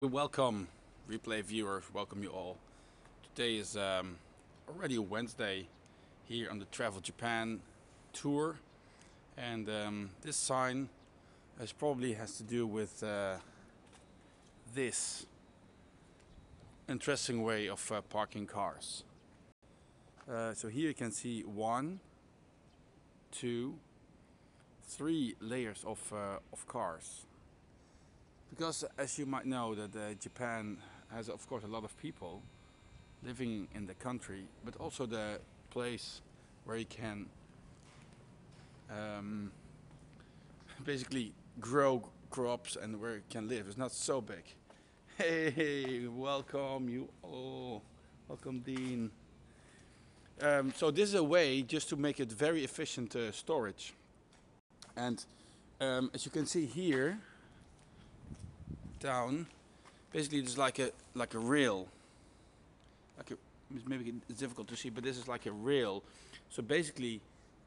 Welcome, replay viewers. Welcome you all. Today is already Wednesday here on the Travel Japan tour, and this sign probably has to do with this interesting way of parking cars. So here you can see 1, 2, 3 layers of cars. Because as you might know that Japan has of course a lot of people living in the country, but also the place where you can basically grow crops and where you can live is not so big. Hey, welcome you all. Welcome, Dean. So this is a way just to make it very efficient storage. And as you can see here, down, basically it's like a rail, maybe it's difficult to see, but this is like a rail. So basically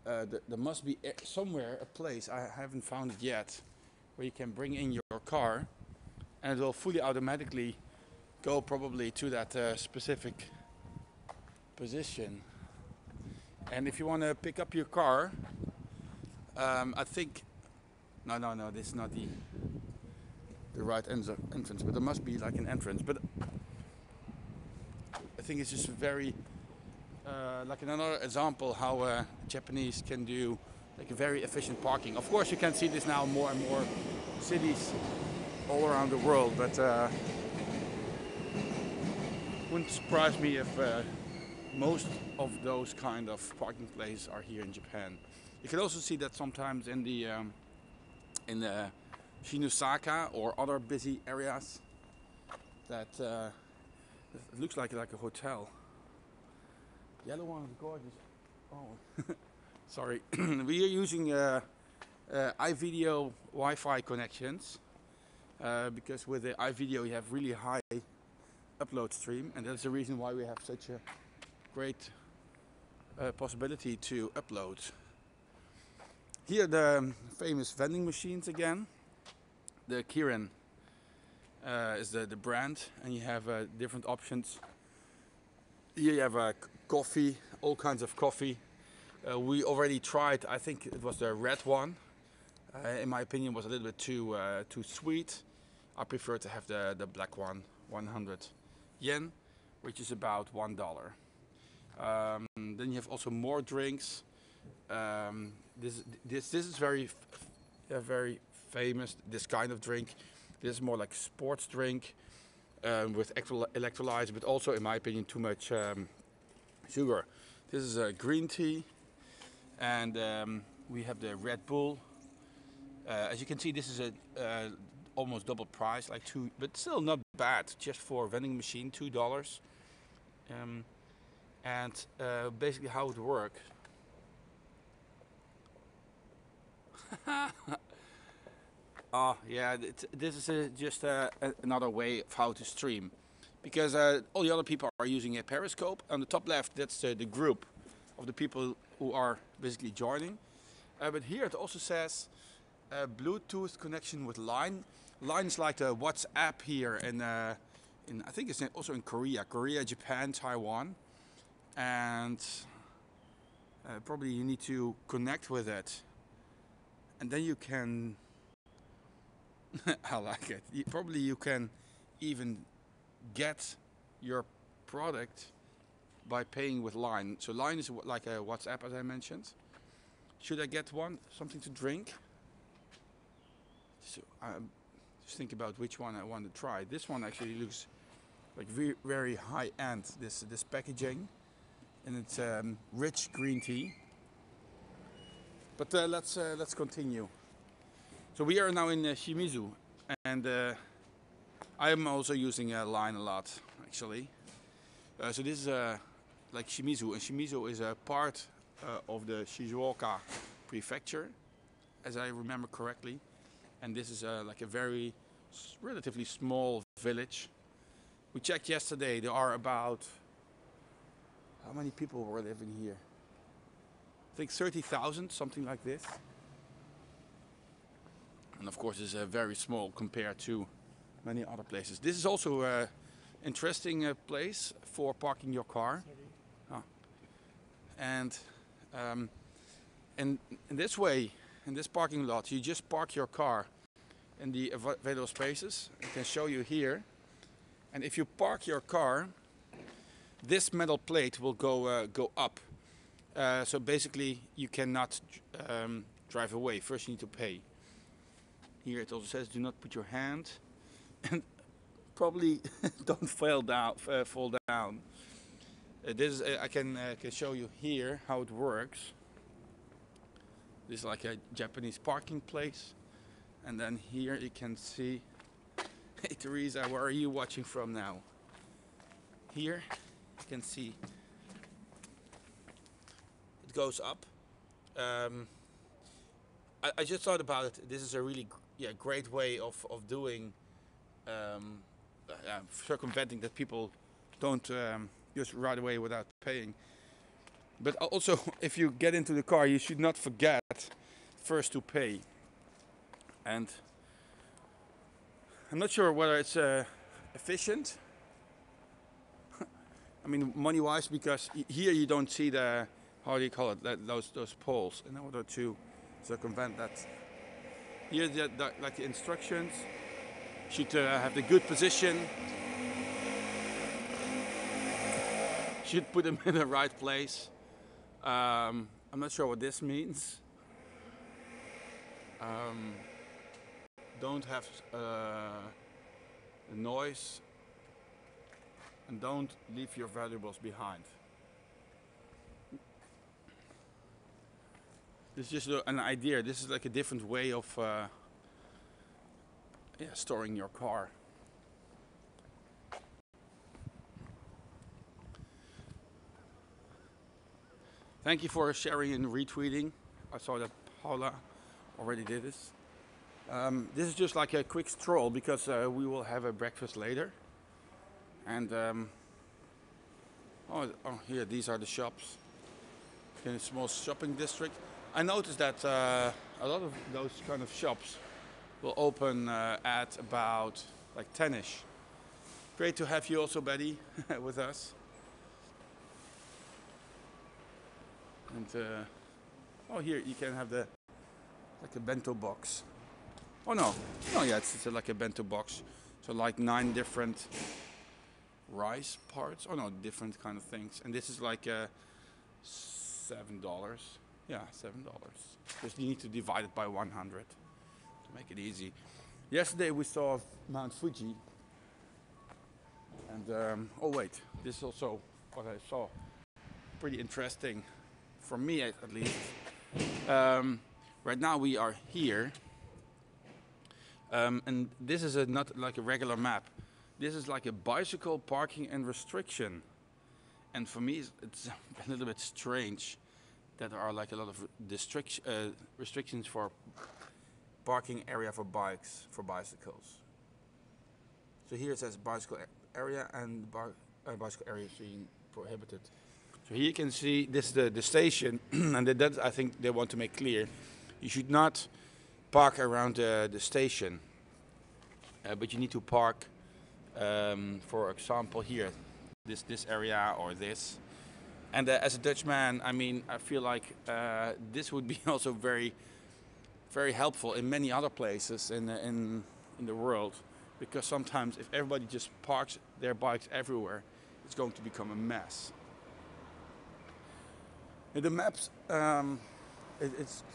there must be somewhere a place, I haven't found it yet, where you can bring in your car and it will fully automatically go probably to that specific position. And if you want to pick up your car, I think no, this is not the right entrance, but there must be like an entrance. But I think it's just very like another example how Japanese can do like a very efficient parking. Of course, you can see this now more and more cities all around the world, but wouldn't surprise me if most of those kind of parking places are here in Japan. You can also see that sometimes in the Shizuoka or other busy areas that it looks like a hotel. Yellow one is gorgeous. Oh, sorry. We are using iVideo Wi-Fi connections because with the iVideo you have really high upload stream, and that's the reason why we have such a great possibility to upload. Here the famous vending machines again. The Kirin is the brand, and you have different options. Here you have coffee, all kinds of coffee. We already tried, I think it was the red one. In my opinion, was a little bit too sweet. I prefer to have the black one, 100 yen, which is about $1. Then you have also more drinks. This is very famous, this kind of drink. This is more like sports drink with electrolytes, but also in my opinion too much sugar. This is green tea, and we have the Red Bull. As you can see, this is a almost double price, like but still not bad, just for a vending machine, $2. And basically how it works. Oh yeah, this is just another way of how to stream, because all the other people are using a Periscope. On the top left, that's the group of the people who are basically joining. But here it also says Bluetooth connection with Line. Line is like the WhatsApp here, and I think it's also in Korea, Japan, Taiwan, and probably you need to connect with it, and then you can. I like it. Probably you can even get your product by paying with Line. So Line is like a WhatsApp, as I mentioned. Should I get something to drink? So just think about which one I want to try. This one actually looks like very high end. This packaging, and it's rich green tea. But let's continue. So we are now in Shimizu, and I am also using Line a lot, actually. So this is like Shimizu, and Shimizu is a part of the Shizuoka prefecture, as I remember correctly. And this is like a very relatively small village. We checked yesterday, there are about, how many people were living here? I think 30,000, something like this. And of course it's very small compared to many other places. This is also an interesting place for parking your car. Oh. And in this way, in this parking lot, you just park your car in the available spaces. I can show you here. And if you park your car, this metal plate will go up. So basically, you cannot drive away. First, you need to pay. Here it also says, "Do not put your hand," and probably don't fall down. This is, I can show you here how it works. This is like a Japanese parking place, and then here you can see. Hey Teresa, where are you watching from now? Here you can see it goes up. I just thought about it. This is a really great way of doing circumventing that people don't just ride away without paying. But also, if you get into the car, you should not forget first to pay. And I'm not sure whether it's efficient. I mean, money-wise, because here you don't see the, how do you call it, those poles. In order to circumvent that, here like the instructions, should have the good position. Should put them in the right place. I'm not sure what this means. Don't have noise, and don't leave your valuables behind. This is just an idea. This is like a different way of storing your car. Thank you for sharing and retweeting. I saw that Paula already did this. This is just like a quick stroll because we will have a breakfast later. And here, these are the shops in a small shopping district. I noticed that a lot of those kind of shops will open at about like 10ish. Great to have you also, Betty, with us. And here you can have the like a bento box. Oh no, yeah, it's like a bento box. So like 9 different rice parts. Oh no, different kind of things. And this is like $7. Yeah, $7. Just you need to divide it by 100 to make it easy. Yesterday we saw Mount Fuji. And oh wait, this is also what I saw. Pretty interesting, for me at least. Right now we are here. And this is not like a regular map. This is like a bicycle parking and restriction. And for me, it's a little bit strange that there are like a lot of restrictions for parking area for bikes, for bicycles. So here it says bicycle area and bicycle area being prohibited. So here you can see this is the station, and that I think they want to make clear. You should not park around the station, but you need to park, for example, here, this area or this. And as a Dutchman, I mean, I feel like this would be also very, very helpful in many other places in the world, because sometimes if everybody just parks their bikes everywhere, it's going to become a mess. In the maps,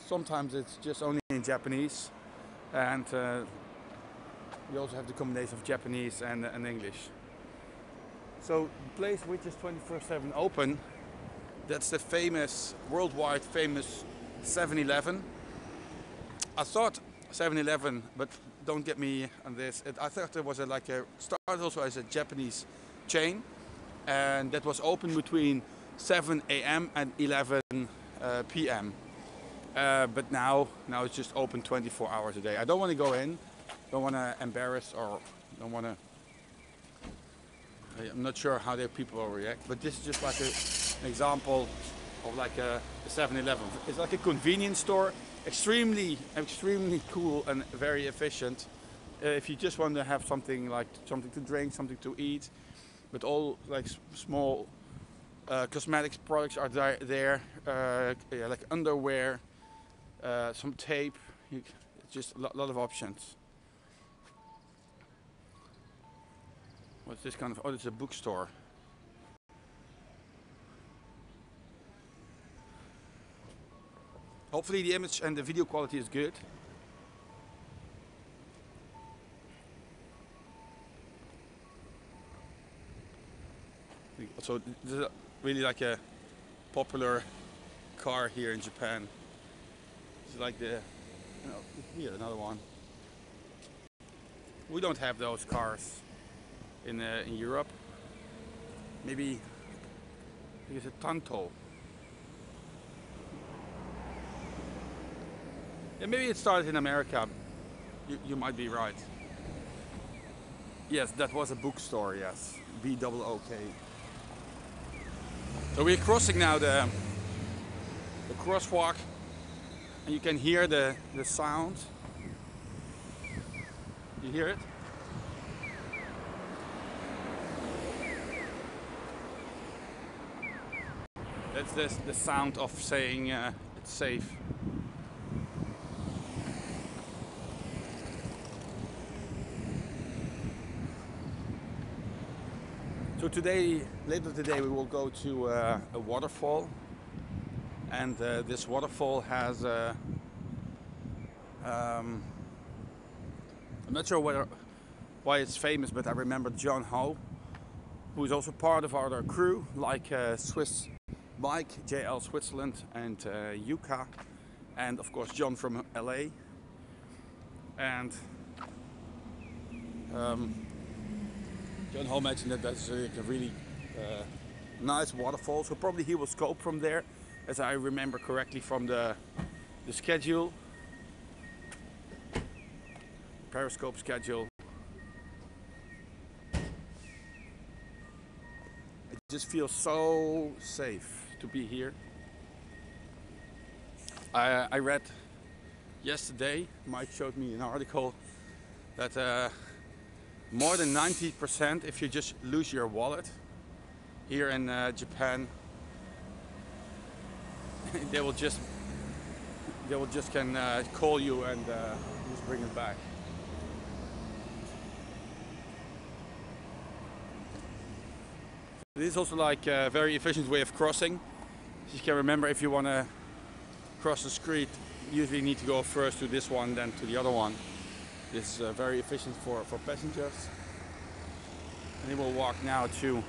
sometimes it's just only in Japanese, and we also have the combination of Japanese and English. So the place which is 24/7 open, that's the famous, worldwide famous 7-Eleven. I thought 7-Eleven, but don't get me on this. I thought it was started also as a Japanese chain, and that was open between 7 a.m. and 11 p.m. But now it's just open 24 hours a day. I don't want to go in, don't want to embarrass, or don't want to. I'm not sure how the people will react, but this is just like an example of like a 7-Eleven. It's like a convenience store, extremely cool and very efficient. if you just want to have something like something to drink, something to eat, but all like small cosmetics products are there. Yeah, like underwear, some tape. Just a lot of options. What's this kind of? Oh, it's a bookstore. Hopefully the image and the video quality is good. So this is really like a popular car here in Japan. It's like the, here another one. We don't have those cars in Europe. Maybe it's a Tanto. Yeah, maybe it started in America. You might be right. Yes, that was a bookstore. Yes, BOOK. So we're crossing now the crosswalk, and you can hear the sound. You hear it? That's the sound of saying it's safe. So today, later today, we will go to a waterfall, and this waterfall has I'm not sure why it's famous, but I remember John Ho, who is also part of our crew, like Swiss Bike, JL Switzerland, and Yuka, and of course John from LA, and John Ho mentioned that that's a really nice waterfall, so probably he will scope from there, as I remember correctly from the schedule, periscope schedule. It just feels so safe to be here. I read yesterday, Mike showed me an article that more than 90%, if you just lose your wallet here in Japan, they will just can call you and just bring it back. This is also like a very efficient way of crossing. As you can remember, if you want to cross the street, you usually need to go first to this one, then to the other one. This is very efficient for passengers. And we will walk now to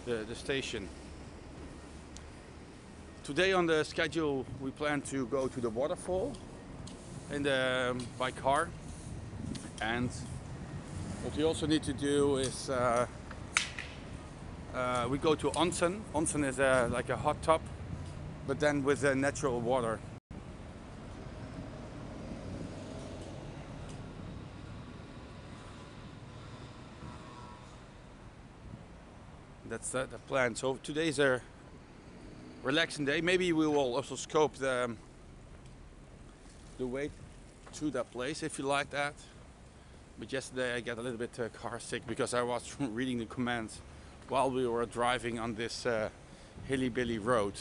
the station. Today on the schedule, we plan to go to the waterfall by car. And what we also need to do is we go to onsen. Onsen is like a hot tub, but then with natural water. That's the plan. So today's a relaxing day. Maybe we will also scope the way to that place if you like that. But yesterday I got a little bit car sick because I was reading the commands while we were driving on this hilly-billy road.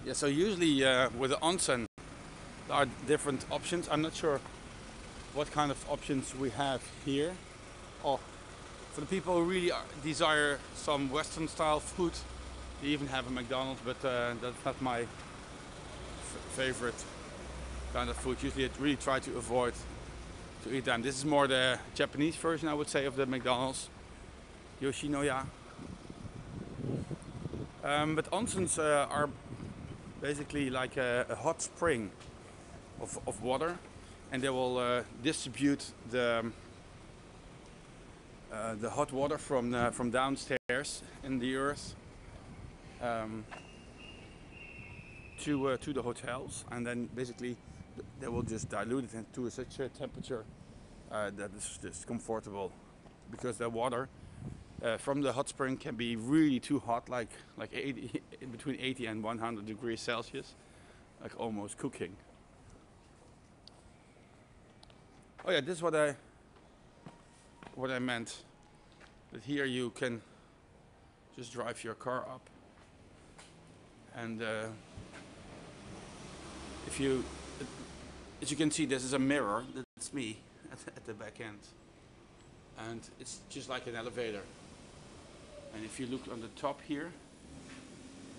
Yeah, so usually with the onsen there are different options. I'm not sure what kind of options we have here. Oh, for the people who really desire some Western style food, they even have a McDonald's, but that's not my favorite kind of food. Usually I really try to avoid to eat them. This is more the Japanese version, I would say, of the McDonald's. Yoshinoya. But onsens are basically like a hot spring of water, and they will distribute the hot water from downstairs in the earth to the hotels, and then basically they will just dilute it into such a temperature that is just comfortable, because the water from the hot spring can be really too hot, like 80, in between 80 and 100 degrees Celsius, like almost cooking. Oh yeah, this is what I meant. That here you can just drive your car up, and if you, as you can see, this is a mirror. That's me at the back end, and it's just like an elevator. And if you look on the top here,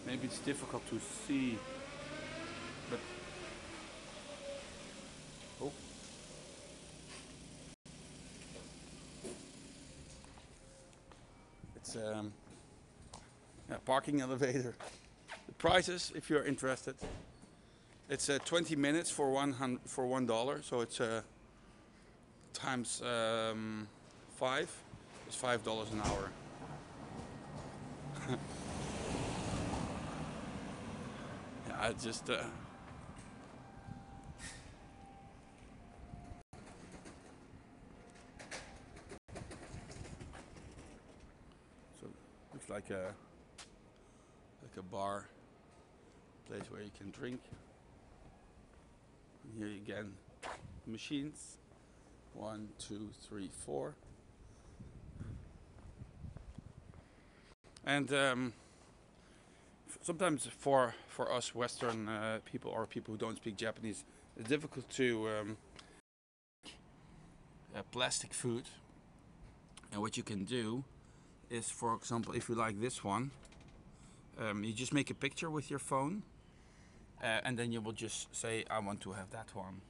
maybe it's difficult to see, but oh. It's a parking elevator. The prices, if you're interested, it's 20 minutes for $1, so it's times 5. It's $5 an hour. Yeah, I just so looks like a bar, place where you can drink. And here again, machines. 1, 2, 3, 4. And sometimes for us Western people or people who don't speak Japanese, it's difficult to plastic food. And what you can do is, for example, if you like this one, you just make a picture with your phone, and then you will just say, I want to have that one.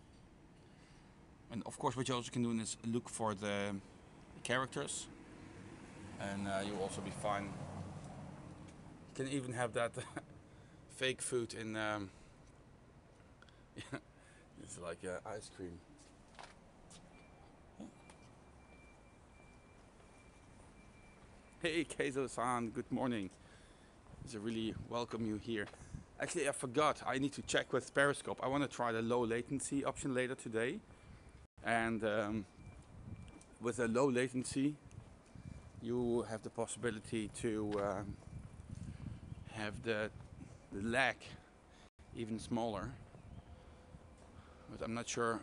And of course what you also can do is look for the characters, and you'll also be fine. You can even have that fake food in it's like ice cream. Hey Keizo-san, good morning. It's a really welcome you here. Actually, I forgot, I need to check with Periscope. I want to try the low latency option later today. And with a low latency, you have the possibility to have the lag even smaller. But I'm not sure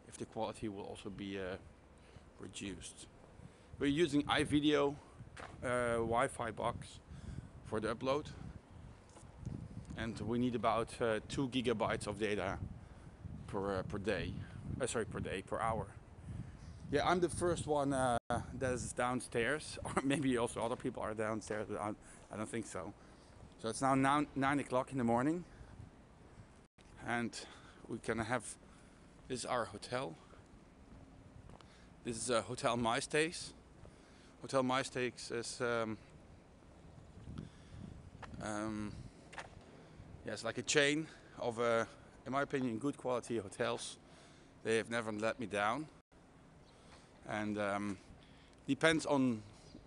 if the quality will also be reduced. We're using iVideo Wi-Fi box for the upload, and we need about 2 gigabytes of data per day. Per hour. Yeah, I'm the first one that is downstairs, or maybe also other people are downstairs, but I don't think so. So it's now 9 o'clock in the morning, and we're gonna have, this is our hotel. This is Hotel MyStays. Hotel MyStays is yeah, it's like a chain of, in my opinion, good quality hotels. They have never let me down, and depends on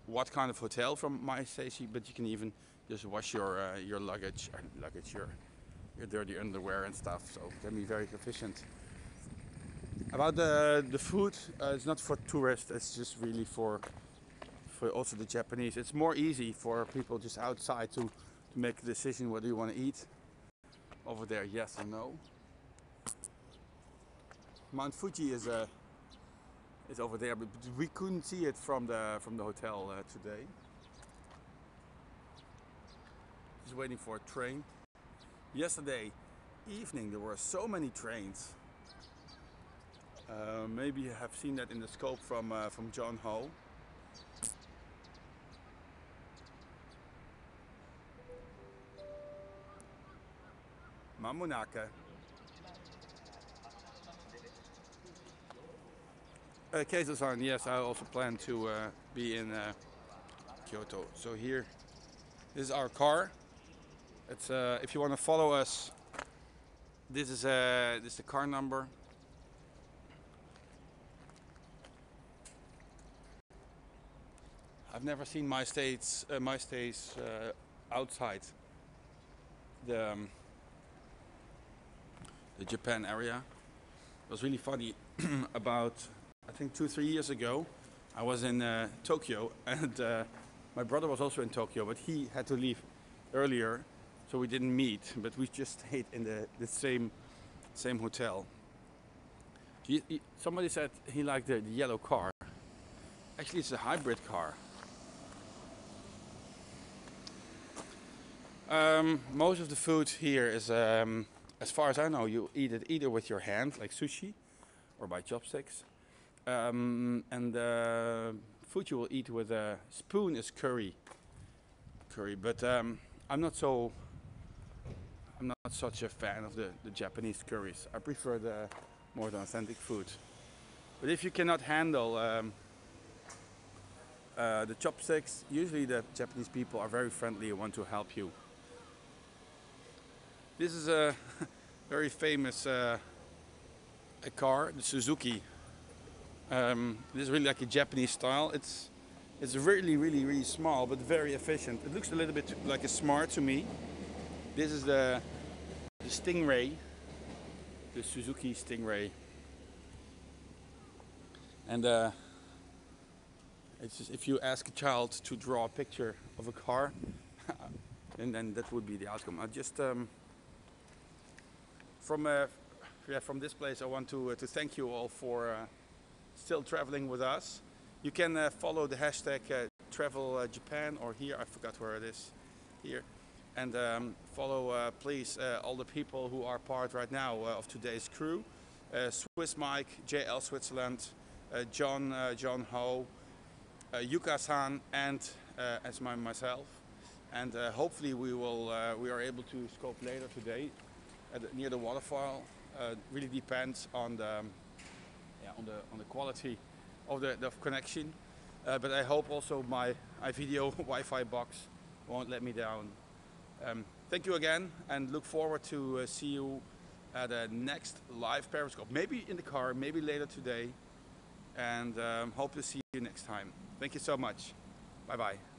what kind of hotel from MyStays, but you can even just wash your luggage, your dirty underwear and stuff. So it can be very efficient. About the food, it's not for tourists. It's just really for also the Japanese. It's more easy for people just outside to make a decision whether you want to eat over there, yes or no. Mount Fuji is over there, but we couldn't see it from the hotel today. Just waiting for a train. Yesterday evening there were so many trains. Maybe you have seen that in the scope from John Ho. Mamunaka. Keizo-san, yes, I also plan to be in Kyoto. So here, this is our car. It's if you want to follow us, this is the car number. I've never seen MyStays outside the Japan area. It was really funny. About, I think 2-3 years ago, I was in Tokyo, and My brother was also in Tokyo, but he had to leave earlier, so we didn't meet. But we just stayed in the same hotel. Somebody said he liked the yellow car. Actually, it's a hybrid car. Most of the food here is, as far as I know, you eat it either with your hand, like sushi, or by chopsticks. And the food you will eat with a spoon is curry. But I'm not such a fan of the Japanese curries. I prefer the more the authentic food. But if you cannot handle the chopsticks, usually the Japanese people are very friendly and want to help you. This is a very famous a car, the Suzuki. This is really like a Japanese style. It's really small, but very efficient. It looks a little bit like a Smart to me. This is the Stingray, the Suzuki Stingray. And it's just, if you ask a child to draw a picture of a car, and then that would be the outcome. I just from this place, I want to thank you all for still traveling with us. You can follow the hashtag Travel Japan, or here I forgot where it is here, and follow please all the people who are part right now of today's crew: Swiss Mike, JL Switzerland, John Ho, Yuka-san, and as myself. And hopefully we are able to scope later today near the waterfall. Really depends on the quality of the connection. But I hope also my video Wi-Fi box won't let me down. Thank you again, and look forward to see you at the next live Periscope. Maybe in the car, maybe later today. And hope to see you next time. Thank you so much. Bye bye.